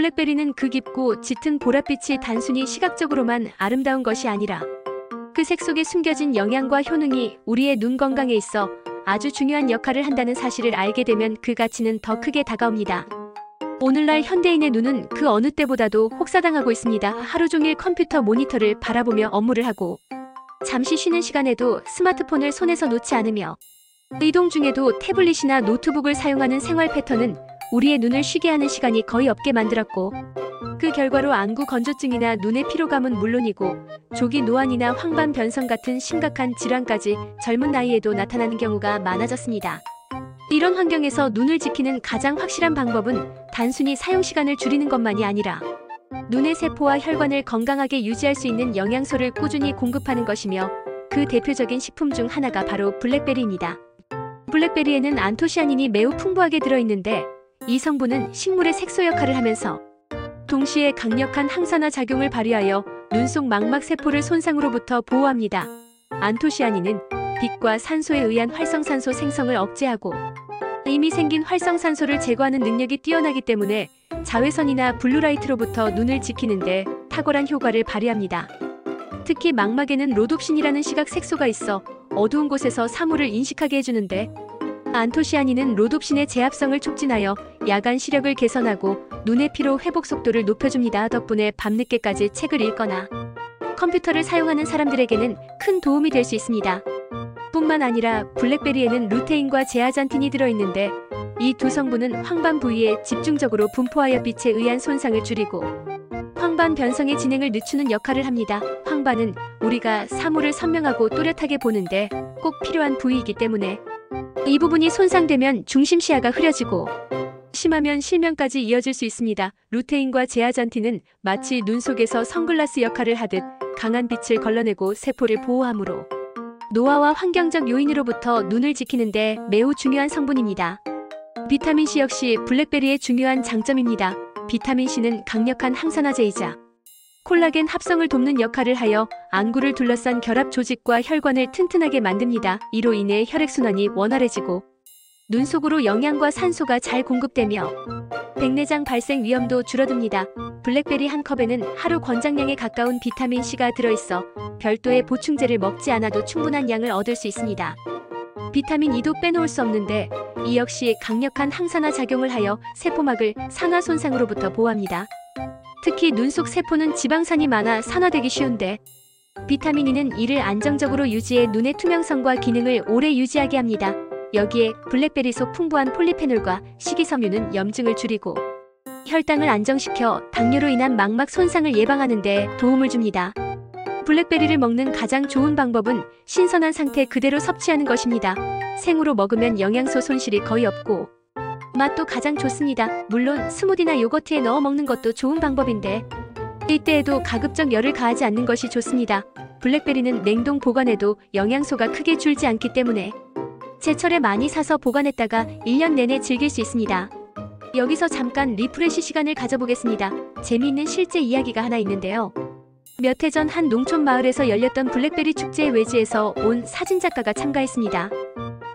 블랙베리는 그 깊고 짙은 보랏빛이 단순히 시각적으로만 아름다운 것이 아니라 그 색 속에 숨겨진 영양과 효능이 우리의 눈 건강에 있어 아주 중요한 역할을 한다는 사실을 알게 되면 그 가치는 더 크게 다가옵니다. 오늘날 현대인의 눈은 그 어느 때보다도 혹사당하고 있습니다. 하루 종일 컴퓨터 모니터를 바라보며 업무를 하고 잠시 쉬는 시간에도 스마트폰을 손에서 놓지 않으며 이동 중에도 태블릿이나 노트북을 사용하는 생활 패턴은 우리의 눈을 쉬게 하는 시간이 거의 없게 만들었고 그 결과로 안구 건조증이나 눈의 피로감은 물론이고 조기 노안이나 황반 변성 같은 심각한 질환까지 젊은 나이에도 나타나는 경우가 많아졌습니다. 이런 환경에서 눈을 지키는 가장 확실한 방법은 단순히 사용 시간을 줄이는 것만이 아니라 눈의 세포와 혈관을 건강하게 유지할 수 있는 영양소를 꾸준히 공급하는 것이며 그 대표적인 식품 중 하나가 바로 블랙베리입니다. 블랙베리에는 안토시아닌이 매우 풍부하게 들어있는데 이 성분은 식물의 색소 역할을 하면서 동시에 강력한 항산화 작용을 발휘하여 눈 속 망막 세포를 손상으로부터 보호합니다. 안토시아닌은 빛과 산소에 의한 활성산소 생성을 억제하고 이미 생긴 활성산소를 제거하는 능력이 뛰어나기 때문에 자외선이나 블루라이트로부터 눈을 지키는데 탁월한 효과를 발휘합니다. 특히 망막에는 로둑신이라는 시각 색소가 있어 어두운 곳에서 사물을 인식하게 해주는데 안토시아닌은 로둑신의 제합성을 촉진하여 야간 시력을 개선하고 눈의 피로 회복 속도를 높여줍니다. 덕분에 밤늦게까지 책을 읽거나 컴퓨터를 사용하는 사람들에게는 큰 도움이 될 수 있습니다. 뿐만 아니라 블랙베리에는 루테인과 제아잔틴이 들어있는데 이 두 성분은 황반 부위에 집중적으로 분포하여 빛에 의한 손상을 줄이고 황반 변성의 진행을 늦추는 역할을 합니다. 황반은 우리가 사물을 선명하고 또렷하게 보는데 꼭 필요한 부위이기 때문에 이 부분이 손상되면 중심 시야가 흐려지고 심하면 실명까지 이어질 수 있습니다. 루테인과 제아잔틴은 마치 눈 속에서 선글라스 역할을 하듯 강한 빛을 걸러내고 세포를 보호하므로 노화와 환경적 요인으로부터 눈을 지키는데 매우 중요한 성분입니다. 비타민C 역시 블랙베리의 중요한 장점입니다. 비타민C는 강력한 항산화제이자 콜라겐 합성을 돕는 역할을 하여 안구를 둘러싼 결합 조직과 혈관을 튼튼하게 만듭니다. 이로 인해 혈액순환이 원활해지고 눈 속으로 영양과 산소가 잘 공급되며 백내장 발생 위험도 줄어듭니다. 블랙베리 한 컵에는 하루 권장량에 가까운 비타민C가 들어있어 별도의 보충제를 먹지 않아도 충분한 양을 얻을 수 있습니다. 비타민 E도 빼놓을 수 없는데 이 역시 강력한 항산화 작용을 하여 세포막을 산화 손상으로부터 보호합니다. 특히 눈 속 세포는 지방산이 많아 산화되기 쉬운데 비타민 E는 이를 안정적으로 유지해 눈의 투명성과 기능을 오래 유지하게 합니다. 여기에 블랙베리 속 풍부한 폴리페놀과 식이섬유는 염증을 줄이고 혈당을 안정시켜 당뇨로 인한 망막 손상을 예방하는 데 도움을 줍니다. 블랙베리를 먹는 가장 좋은 방법은 신선한 상태 그대로 섭취하는 것입니다. 생으로 먹으면 영양소 손실이 거의 없고 맛도 가장 좋습니다. 물론 스무디나 요거트에 넣어 먹는 것도 좋은 방법인데 이때에도 가급적 열을 가하지 않는 것이 좋습니다. 블랙베리는 냉동 보관해도 영양소가 크게 줄지 않기 때문에 제철에 많이 사서 보관했다가 1년 내내 즐길 수 있습니다. 여기서 잠깐 리프레시 시간을 가져보겠습니다. 재미있는 실제 이야기가 하나 있는데요. 몇 해 전 한 농촌 마을에서 열렸던 블랙베리 축제의 외지에서 온 사진작가가 참가했습니다.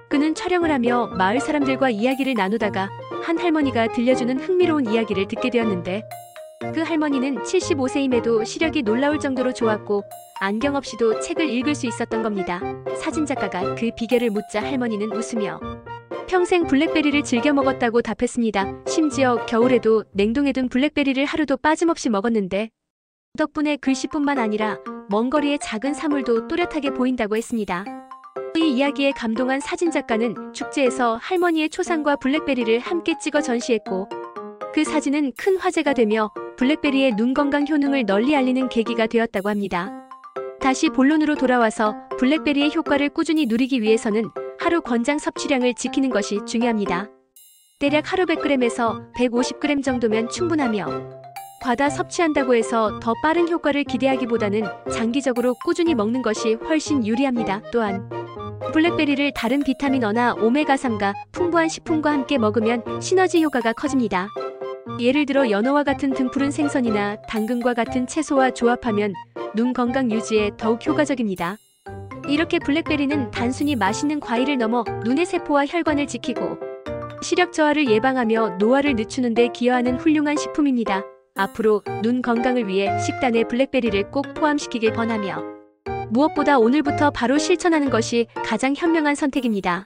그는 촬영을 하며 마을 사람들과 이야기를 나누다가 한 할머니가 들려주는 흥미로운 이야기를 듣게 되었는데 그 할머니는 75세임에도 시력이 놀라울 정도로 좋았고 안경 없이도 책을 읽을 수 있었던 겁니다. 사진작가가 그 비결을 묻자 할머니는 웃으며 평생 블랙베리를 즐겨 먹었다고 답했습니다. 심지어 겨울에도 냉동해둔 블랙베리를 하루도 빠짐없이 먹었는데 덕분에 글씨뿐만 아니라 먼 거리의 작은 사물도 또렷하게 보인다고 했습니다. 이 이야기에 감동한 사진작가는 축제에서 할머니의 초상과 블랙베리를 함께 찍어 전시했고 그 사진은 큰 화제가 되며 블랙베리의 눈 건강 효능을 널리 알리는 계기가 되었다고 합니다. 다시 본론으로 돌아와서 블랙베리의 효과를 꾸준히 누리기 위해서는 하루 권장 섭취량을 지키는 것이 중요합니다. 대략 하루 100g에서 150g 정도면 충분하며 과다 섭취한다고 해서 더 빠른 효과를 기대하기보다는 장기적으로 꾸준히 먹는 것이 훨씬 유리합니다. 또한 블랙베리를 다른 비타민어나 오메가3가 풍부한 식품과 함께 먹으면 시너지 효과가 커집니다. 예를 들어 연어와 같은 등푸른 생선이나 당근과 같은 채소와 조합하면 눈 건강 유지에 더욱 효과적입니다. 이렇게 블랙베리는 단순히 맛있는 과일을 넘어 눈의 세포와 혈관을 지키고 시력 저하를 예방하며 노화를 늦추는 데 기여하는 훌륭한 식품입니다. 앞으로 눈 건강을 위해 식단에 블랙베리를 꼭 포함시키길 권하며 무엇보다 오늘부터 바로 실천하는 것이 가장 현명한 선택입니다.